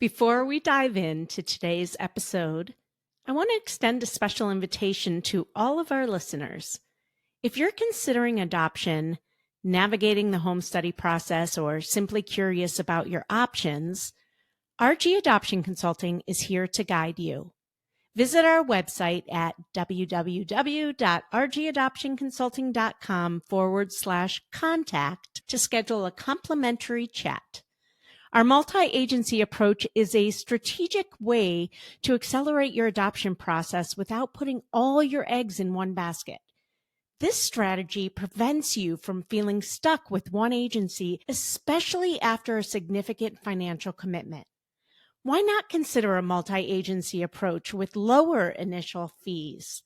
Before we dive into today's episode, I want to extend a special invitation to all of our listeners. If you're considering adoption, navigating the home study process, or simply curious about your options, RG Adoption Consulting is here to guide you. Visit our website at www.rgadoptionconsulting.com/contact to schedule a complimentary chat. Our multi-agency approach is a strategic way to accelerate your adoption process without putting all your eggs in one basket. This strategy prevents you from feeling stuck with one agency, especially after a significant financial commitment. Why not consider a multi-agency approach with lower initial fees?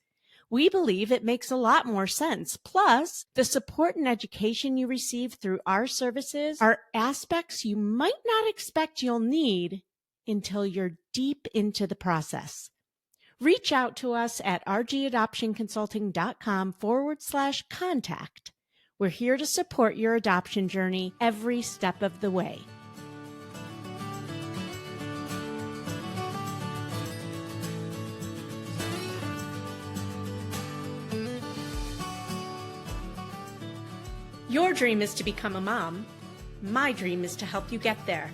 We believe it makes a lot more sense. Plus, the support and education you receive through our services are aspects you might not expect you'll need until you're deep into the process. Reach out to us at rgadoptionconsulting.com/contact. We're here to support your adoption journey every step of the way. Your dream is to become a mom. My dream is to help you get there.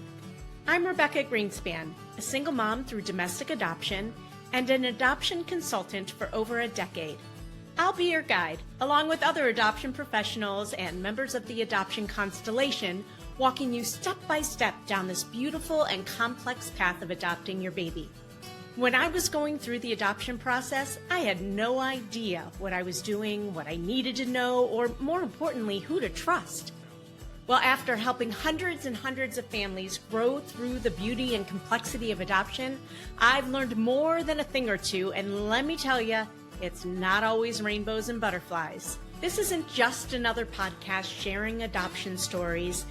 I'm Rebecca Gruenspan, a single mom through domestic adoption and an adoption consultant for over a decade. I'll be your guide, along with other adoption professionals and members of the adoption constellation, walking you step by step down this beautiful and complex path of adopting your baby. When I was going through the adoption process, I had no idea what I was doing, what I needed to know, or more importantly, who to trust. Well, after helping hundreds and hundreds of families grow through the beauty and complexity of adoption, I've learned more than a thing or two, and let me tell you, it's not always rainbows and butterflies. This isn't just another podcast sharing adoption stories,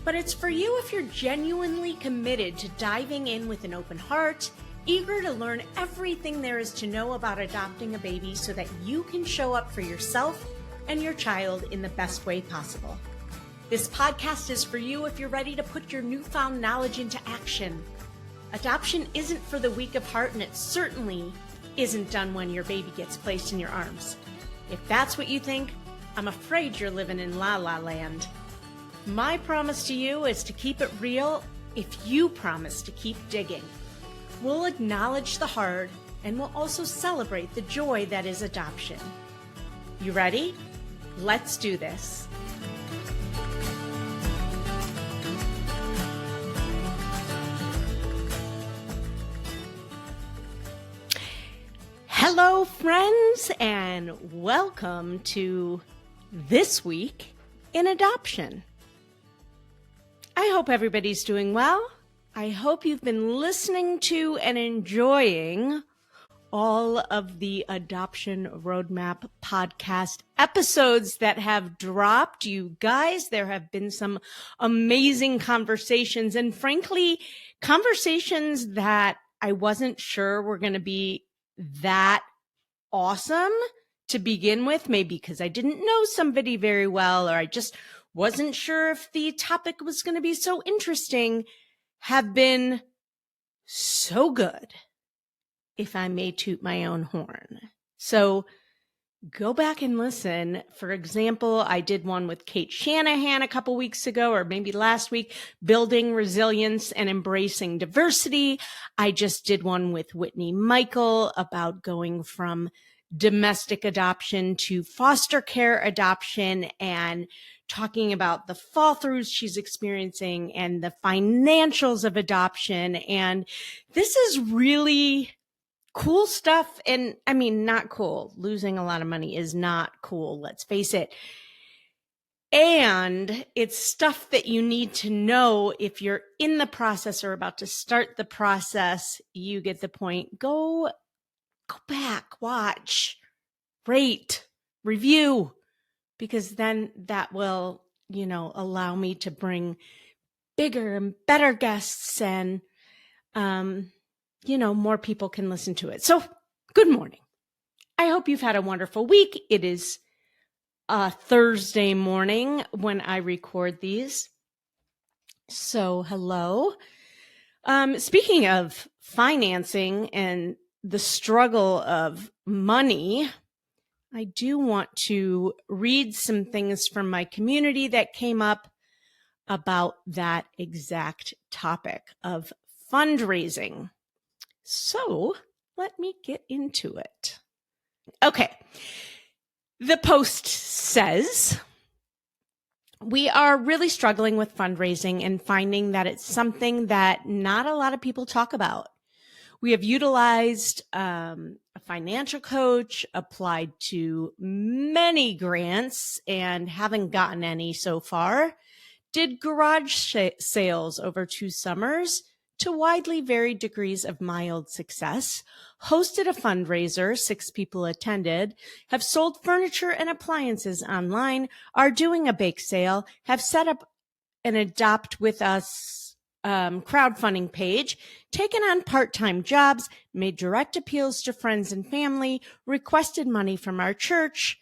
but it's for you if you're genuinely committed to diving in with an open heart, eager to learn everything there is to know about adopting a baby so that you can show up for yourself and your child in the best way possible. This podcast is for you if you're ready to put your newfound knowledge into action. Adoption isn't for the weak of heart, and it certainly isn't done when your baby gets placed in your arms. If that's what you think, I'm afraid you're living in la la land. My promise to you is to keep it real if you promise to keep digging. We'll acknowledge the hard, and we'll also celebrate the joy that is adoption. You ready? Let's do this. Hello, friends, and welcome to This Week in Adoption. I hope everybody's doing well. I hope you've been listening to and enjoying all of the Adoption Roadmap podcast episodes that have dropped. You guys, there have been some amazing conversations, and frankly, conversations that I wasn't sure were going to be that awesome to begin with, maybe because I didn't know somebody very well, or I just wasn't sure if the topic was going to be so interesting, have been so good, if I may toot my own horn. So go back and listen. For example, I did one with Kate Shanahan a couple weeks ago, or maybe last week, building resilience and embracing diversity. I just did one with Whitney Michael about going from domestic adoption to foster care adoption and talking about the fall throughs she's experiencing and the financials of adoption. And this is really cool stuff. And I mean, not cool. Losing a lot of money is not cool. Let's face it. And it's stuff that you need to know if you're in the process or about to start the process. You get the point. Go back, watch, rate, review, because then that will, allow me to bring bigger and better guests, and, more people can listen to it. So good morning. I hope you've had a wonderful week. It is Thursday morning when I record these. So hello. Speaking of financing and the struggle of money, I do want to read some things from my community that came up about that exact topic of fundraising. So let me get into it. Okay. The post says, we are really struggling with fundraising and finding that it's something that not a lot of people talk about. We have utilized a financial coach, applied to many grants and haven't gotten any so far. Did garage sales over 2 summers to widely varied degrees of mild success. Hosted a fundraiser, 6 people attended. Have sold furniture and appliances online. Are doing a bake sale. Have set up an Adopt with Us crowdfunding page, taken on part-time jobs, made direct appeals to friends and family, requested money from our church,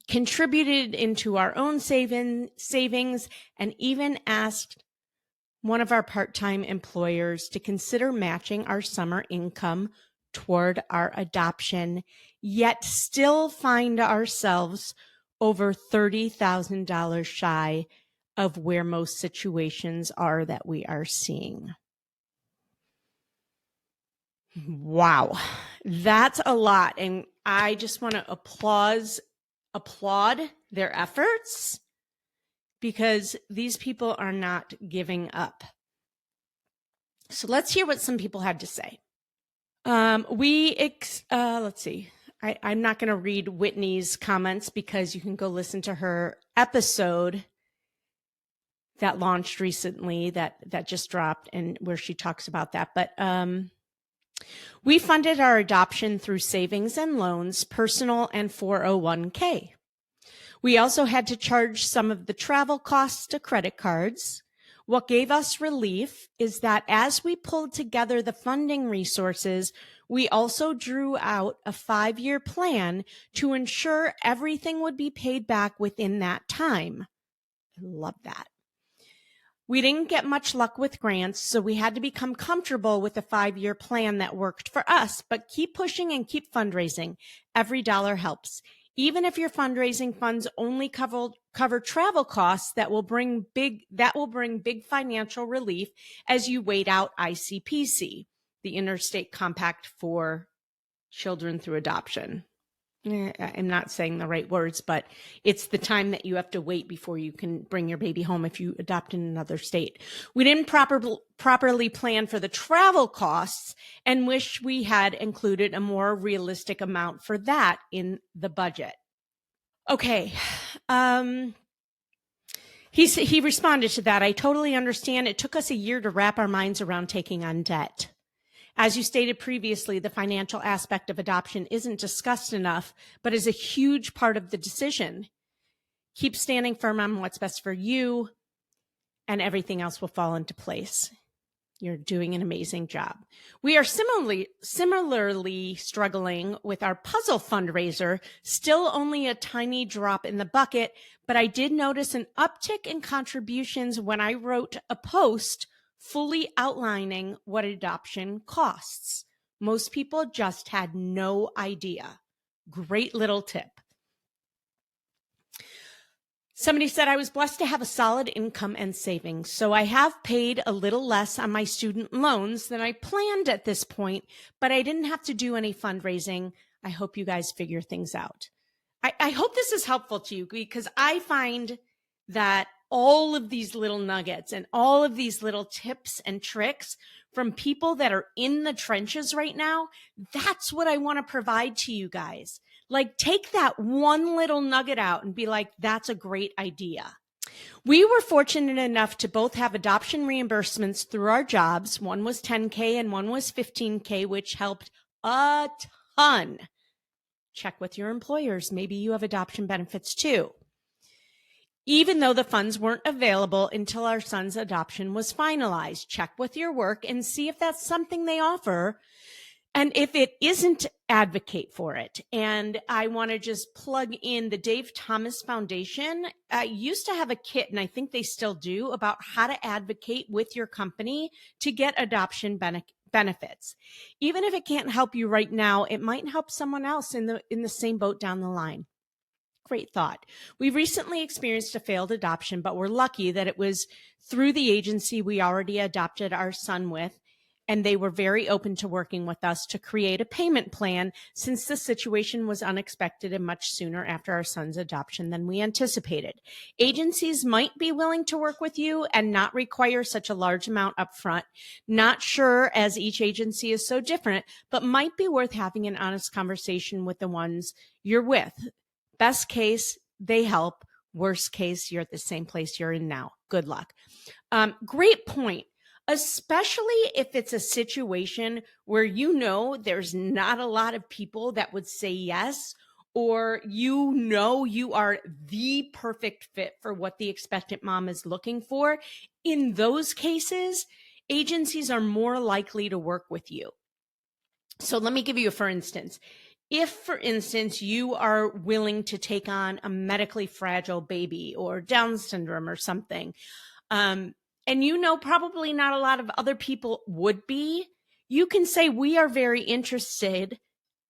contributed into our own savings, and even asked one of our part-time employers to consider matching our summer income toward our adoption, yet still find ourselves over $30,000 shy of where most situations are that we are seeing. Wow, that's a lot. And I just want to applaud their efforts because these people are not giving up. So let's hear what some people had to say. Let's see. I'm not going to read Whitney's comments because you can go listen to her episode that launched recently that just dropped and where she talks about that. But we funded our adoption through savings and loans, personal and 401k. We also had to charge some of the travel costs to credit cards. What gave us relief is that as we pulled together the funding resources, we also drew out a 5-year plan to ensure everything would be paid back within that time. I love that. We didn't get much luck with grants, so we had to become comfortable with a 5-year plan that worked for us, but keep pushing and keep fundraising. Every dollar helps. Even if your fundraising funds only cover travel costs, that will bring big financial relief as you wait out ICPC, the Interstate Compact for Children Through Adoption. I'm not saying the right words, but it's the time that you have to wait before you can bring your baby home if you adopt in another state. We didn't properly plan for the travel costs and wish we had included a more realistic amount for that in the budget. Okay. He responded to that. I totally understand. It took us a year to wrap our minds around taking on debt. As you stated previously, the financial aspect of adoption isn't discussed enough, but is a huge part of the decision. Keep standing firm on what's best for you, and everything else will fall into place. You're doing an amazing job. We are similarly struggling with our puzzle fundraiser, still only a tiny drop in the bucket, but I did notice an uptick in contributions when I wrote a post fully outlining what adoption costs. Most people just had no idea. Great little tip. Somebody said, I was blessed to have a solid income and savings, so I have paid a little less on my student loans than I planned at this point, but I didn't have to do any fundraising. I hope you guys figure things out. I hope this is helpful to you because I find that all of these little nuggets and all of these little tips and tricks from people that are in the trenches right now, that's what I want to provide to you guys. Like, take that one little nugget out and be like, that's a great idea. We were fortunate enough to both have adoption reimbursements through our jobs. One was $10K and one was $15K, which helped a ton. Check with your employers. Maybe you have adoption benefits too. Even though the funds weren't available until our son's adoption was finalized. Check with your work and see if that's something they offer. And if it isn't advocate for it. And I want to just plug in the Dave Thomas Foundation. Used to have a kit, and I think they still do, about how to advocate with your company to get adoption benefits. Even if it can't help you right now, it might help someone else in the same boat down the line. Great thought. We recently experienced a failed adoption, but we're lucky that it was through the agency we already adopted our son with, and they were very open to working with us to create a payment plan since the situation was unexpected and much sooner after our son's adoption than we anticipated. Agencies might be willing to work with you and not require such a large amount up front. Not sure, as each agency is so different, but might be worth having an honest conversation with the ones you're with. Best case, they help. Worst case, you're at the same place you're in now. Good luck. Great point. Especially if it's a situation where you know there's not a lot of people that would say yes, or you know you are the perfect fit for what the expectant mom is looking for. In those cases, agencies are more likely to work with you. So let me give you a for instance. If, for instance, you are willing to take on a medically fragile baby or Down syndrome or something, and you know probably not a lot of other people would be, you can say, we are very interested.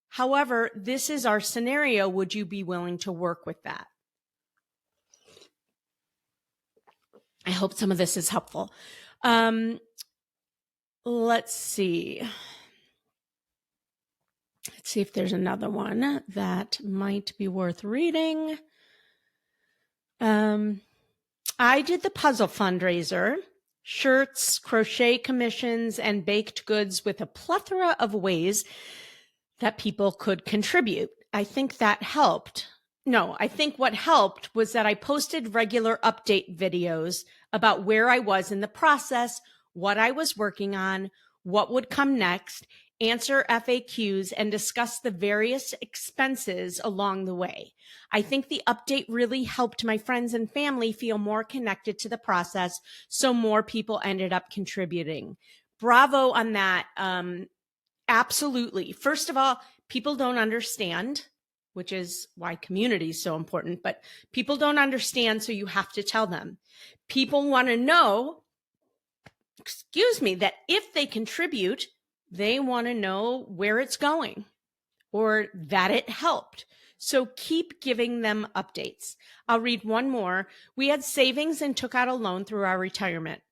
However, this is our scenario. Would you be willing to work with that? I hope some of this is helpful. Let's see. Let's see if there's another one that might be worth reading. I did the puzzle fundraiser, shirts, crochet commissions, and baked goods with a plethora of ways that people could contribute. I think that helped. No, I think what helped was that I posted regular update videos about where I was in the process, what I was working on, what would come next, answer FAQs, and discuss the various expenses along the way. I think the update really helped my friends and family feel more connected to the process, so more people ended up contributing. Bravo on that. Absolutely. First of all, people don't understand, which is why community is so important, but people don't understand, so you have to tell them. People want to know, that if they contribute, they want to know where it's going or that it helped. So keep giving them updates. I'll read one more. We had savings and took out a loan through our retirement.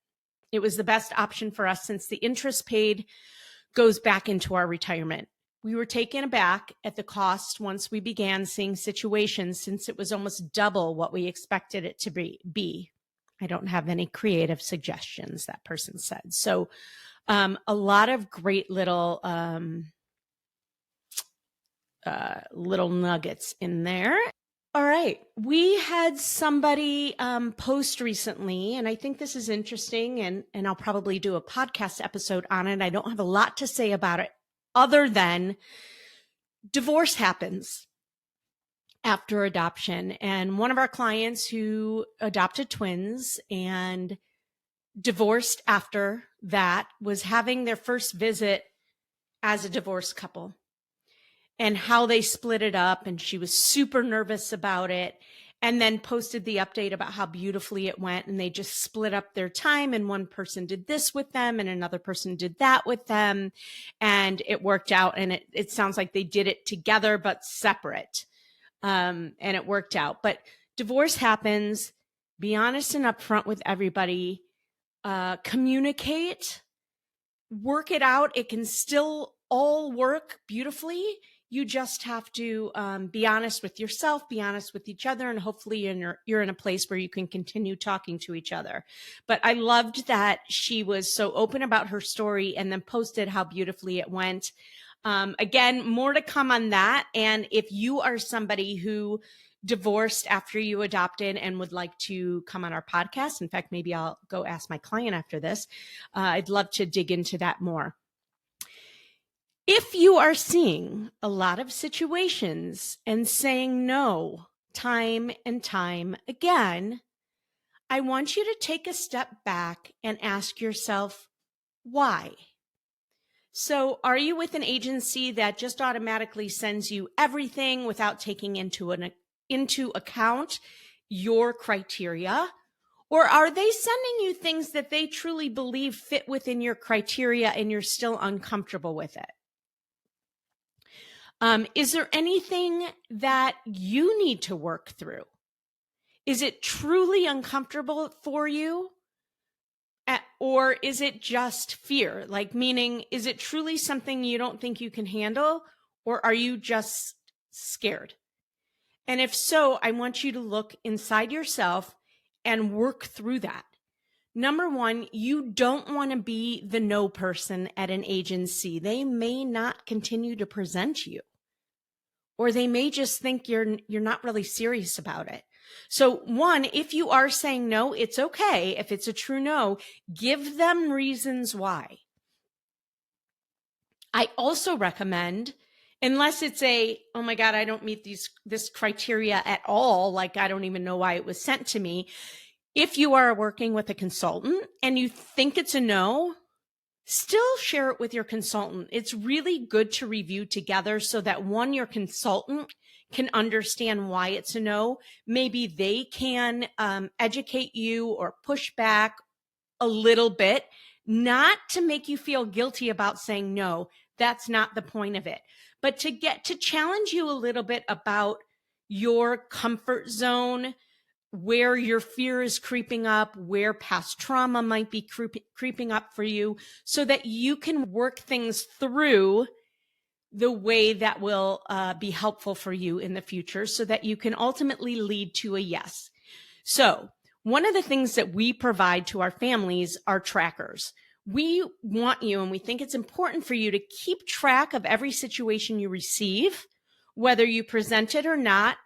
It was the best option for us since the interest paid goes back into our retirement. We were taken aback at the cost once we began seeing situations since it was almost double what we expected it to be. I don't have any creative suggestions, that person said. So a lot of great little nuggets in there. All right. We had somebody post recently, and I think this is interesting, and I'll probably do a podcast episode on it. I don't have a lot to say about it other than divorce happens after adoption. And one of our clients who adopted twins and divorced after that was having their first visit as a divorced couple and how they split it up. And she was super nervous about it, and then posted the update about how beautifully it went. And they just split up their time, and one person did this with them and another person did that with them. And it worked out. And it sounds like they did it together, but separate. And it worked out. But divorce happens. Be honest and upfront with everybody. Communicate, work it out. It can still all work beautifully. You just have to be honest with yourself, be honest with each other, and hopefully you're in a place where you can continue talking to each other. But I loved that she was so open about her story and then posted how beautifully it went. Again, more to come on that. And if you are somebody who divorced after you adopted and would like to come on our podcast, in fact, maybe I'll go ask my client after this, I'd love to dig into that more. If you are seeing a lot of situations and saying no time and time again, I want you to take a step back and ask yourself, why? So are you with an agency that just automatically sends you everything without taking into account your criteria? Or are they sending you things that they truly believe fit within your criteria and you're still uncomfortable with it? Is there anything that you need to work through? Is it truly uncomfortable for you? Or is it just fear? Like, meaning, is it truly something you don't think you can handle? Or are you just scared? And if so, I want you to look inside yourself and work through that. Number one, you don't want to be the no person at an agency. They may not continue to present you, or they may just think you're not really serious about it. So one, if you are saying no, it's okay. If it's a true no, give them reasons why. I also recommend, unless it's oh my God, I don't meet this criteria at all, like I don't even know why it was sent to me. If you are working with a consultant and you think it's a no, still share it with your consultant. It's really good to review together so that one, your consultant can understand why it's a no. Maybe they can educate you or push back a little bit, not to make you feel guilty about saying no. That's not the point of it, but to challenge you a little bit about your comfort zone, where your fear is creeping up, where past trauma might be creeping up for you, so that you can work things through the way that will be helpful for you in the future, so that you can ultimately lead to a yes. So one of the things that we provide to our families are trackers. We want you, and we think it's important for you to keep track of every situation you receive, whether you present it or not,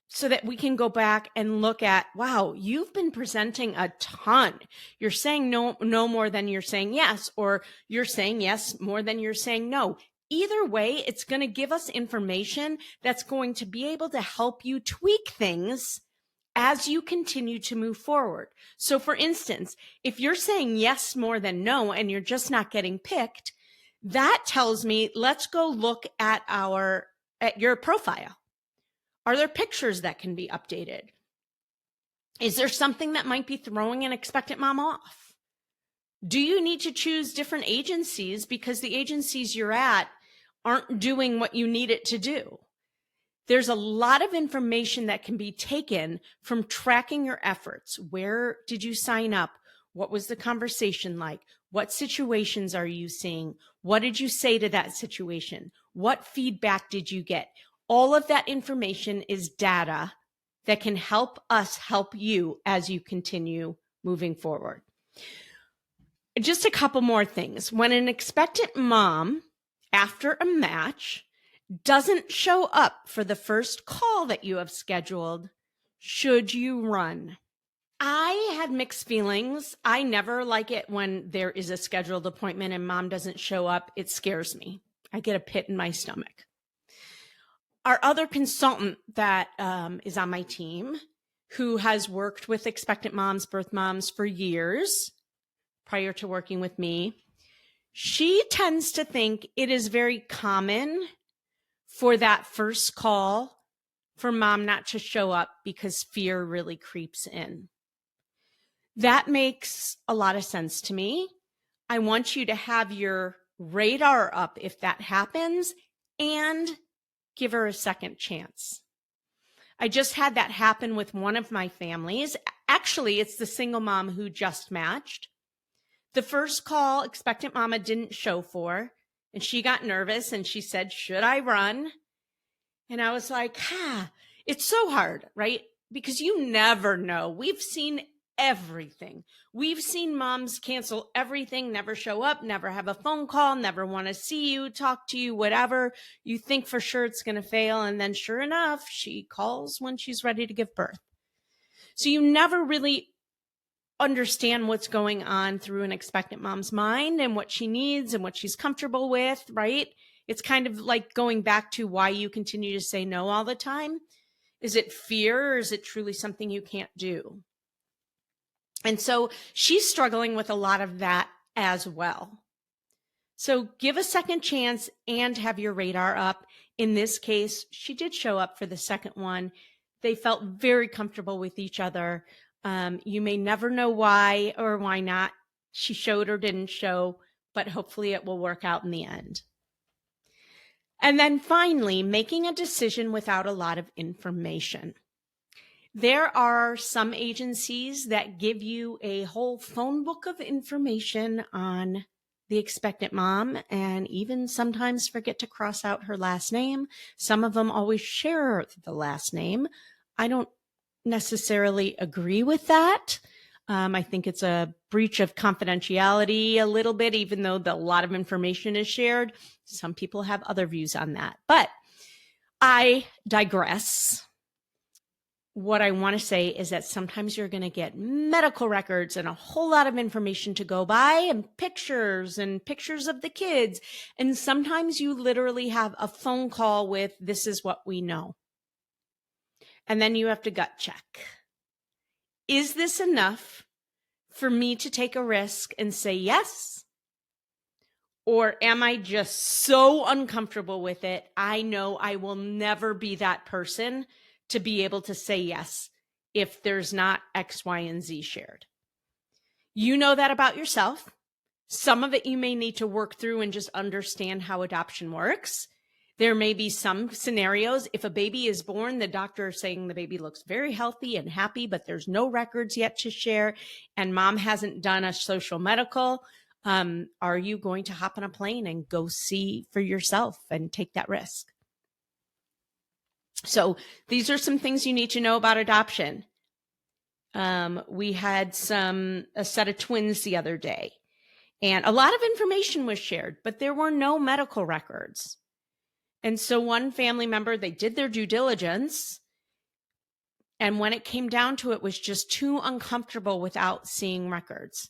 so that we can go back and look at, wow, you've been presenting a ton. You're saying no more than you're saying yes, or you're saying yes more than you're saying no. Either way, it's going to give us information that's going to be able to help you tweak things as you continue to move forward. So for instance, if you're saying yes more than no and you're just not getting picked, that tells me, let's go look at your profile. Are there pictures that can be updated? Is there something that might be throwing an expectant mom off? Do you need to choose different agencies because the agencies you're at aren't doing what you need it to do? There's a lot of information that can be taken from tracking your efforts. Where did you sign up? What was the conversation like? What situations are you seeing? What did you say to that situation? What feedback did you get? All of that information is data that can help us help you as you continue moving forward. Just a couple more things. When an expectant mom, after a match, doesn't show up for the first call that you have scheduled, should you run? I had mixed feelings. I never like it when there is a scheduled appointment and mom doesn't show up. It scares me. I get a pit in my stomach. Our other consultant that is on my team, who has worked with expectant moms, birth moms for years prior to working with me, she tends to think it is very common for that first call for mom not to show up because fear really creeps in. That makes a lot of sense to me. I want you to have your radar up if that happens and give her a second chance. I just had that happen with one of my families. Actually, it's the single mom who just matched. The first call, expectant mama didn't show for, and she got nervous and she said, should I run? And I was like, it's so hard, right? Because you never know. We've seen everything. We've seen moms cancel everything, never show up, never have a phone call, never want to see you, talk to you, whatever. You think for sure it's going to fail. And then sure enough, she calls when she's ready to give birth. So you never really understand what's going on through an expectant mom's mind and what she needs and what she's comfortable with, right? It's kind of like going back to why you continue to say no all the time. Is it fear, or is it truly something you can't do? And so she's struggling with a lot of that as well. So give a second chance and have your radar up. In this case, she did show up for the second one. They felt very comfortable with each other. You may never know why or why not she showed or didn't show, but hopefully it will work out in the end. And then finally, making a decision without a lot of information. There are some agencies that give you a whole phone book of information on the expectant mom, and even sometimes forget to cross out her last name. Some of them always share the last name. I don't necessarily agree with that. I think it's a breach of confidentiality a little bit, even though a lot of information is shared. Some people have other views on that, but I digress. What I want to say is that sometimes you're going to get medical records and a whole lot of information to go by and pictures of the kids. And sometimes you literally have a phone call with, this is what we know. And then you have to gut check. Is this enough for me to take a risk and say yes? Or am I just so uncomfortable with it? I know I will never be that person to be able to say yes if there's not X, Y, and Z shared. You know that about yourself. Some of it you may need to work through and just understand how adoption works. There may be some scenarios, if a baby is born, the doctor is saying the baby looks very healthy and happy, but there's no records yet to share, and mom hasn't done a social medical. Are you going to hop on a plane and go see for yourself and take that risk? So these are some things you need to know about adoption. We had a set of twins the other day, and a lot of information was shared, but there were no medical records. And so one family member, they did their due diligence, and when it came down to it, was just too uncomfortable without seeing records.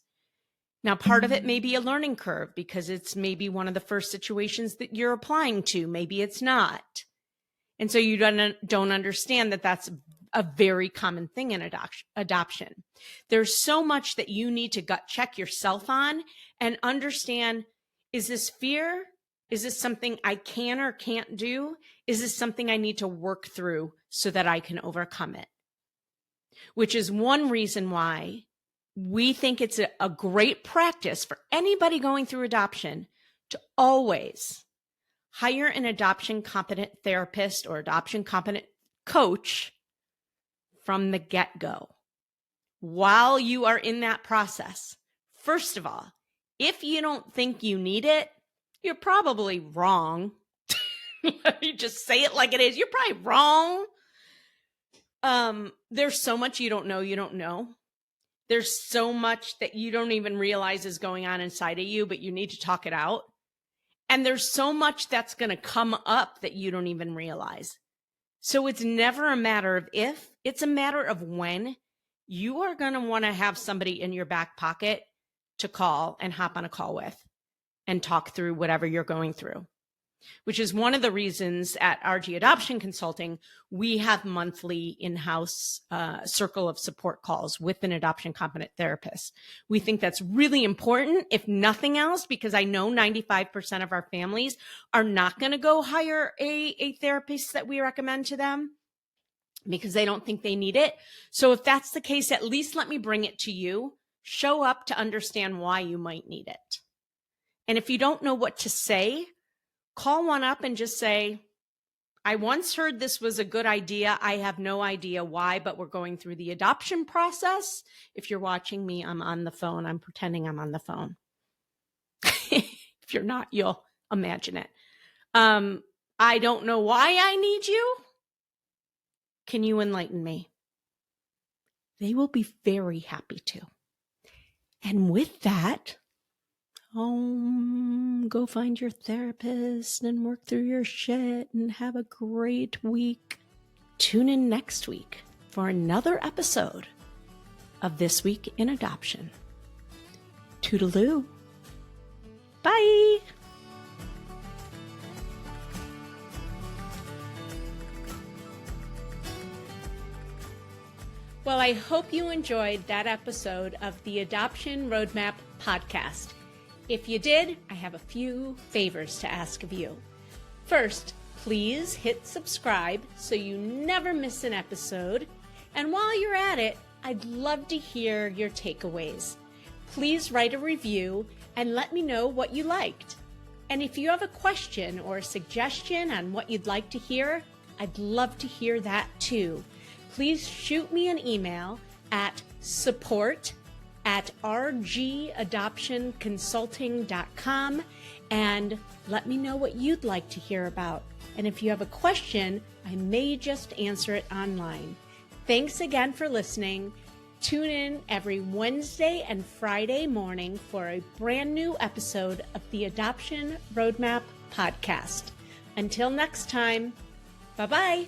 Now, part of it may be a learning curve because it's maybe one of the first situations that you're applying to. Maybe it's not. And so you don't understand that that's a very common thing in adoption. There's so much that you need to gut check yourself on and understand, is this fear? Is this something I can or can't do? Is this something I need to work through so that I can overcome it? Which is one reason why we think it's a great practice for anybody going through adoption to always hire an adoption competent therapist or adoption competent coach from the get-go while you are in that process. First of all, if you don't think you need it, you're probably wrong. Let me just say it like it is. You're probably wrong. There's so much you don't know. There's so much that you don't even realize is going on inside of you, but you need to talk it out. And there's so much that's going to come up that you don't even realize. So it's never a matter of if, it's a matter of when. You are going to want to have somebody in your back pocket to call and hop on a call with and talk through whatever you're going through, which is one of the reasons at RG Adoption Consulting, we have monthly in-house circle of support calls with an adoption competent therapist. We think that's really important, if nothing else, because I know 95% of our families are not going to go hire a therapist that we recommend to them because they don't think they need it. So if that's the case, at least let me bring it to you. Show up to understand why you might need it. And if you don't know what to say, call one up and just say, I once heard this was a good idea. I have no idea why, but we're going through the adoption process. If you're watching me, I'm on the phone. I'm pretending I'm on the phone. If you're not, you'll imagine it. I don't know why I need you. Can you enlighten me? They will be very happy to. And with that, go find your therapist and work through your shit and have a great week. Tune in next week for another episode of This Week in Adoption. Toodaloo. Bye. Well, I hope you enjoyed that episode of the Adoption Roadmap podcast. If you did, I have a few favors to ask of you. First, please hit subscribe so you never miss an episode. And while you're at it, I'd love to hear your takeaways. Please write a review and let me know what you liked. And if you have a question or a suggestion on what you'd like to hear, I'd love to hear that too. Please shoot me an email at support@rgadoptionconsulting.com and let me know what you'd like to hear about. And if you have a question, I may just answer it online. Thanks again for listening. Tune in every Wednesday and Friday morning for a brand new episode of the Adoption Roadmap podcast. Until next time, bye-bye.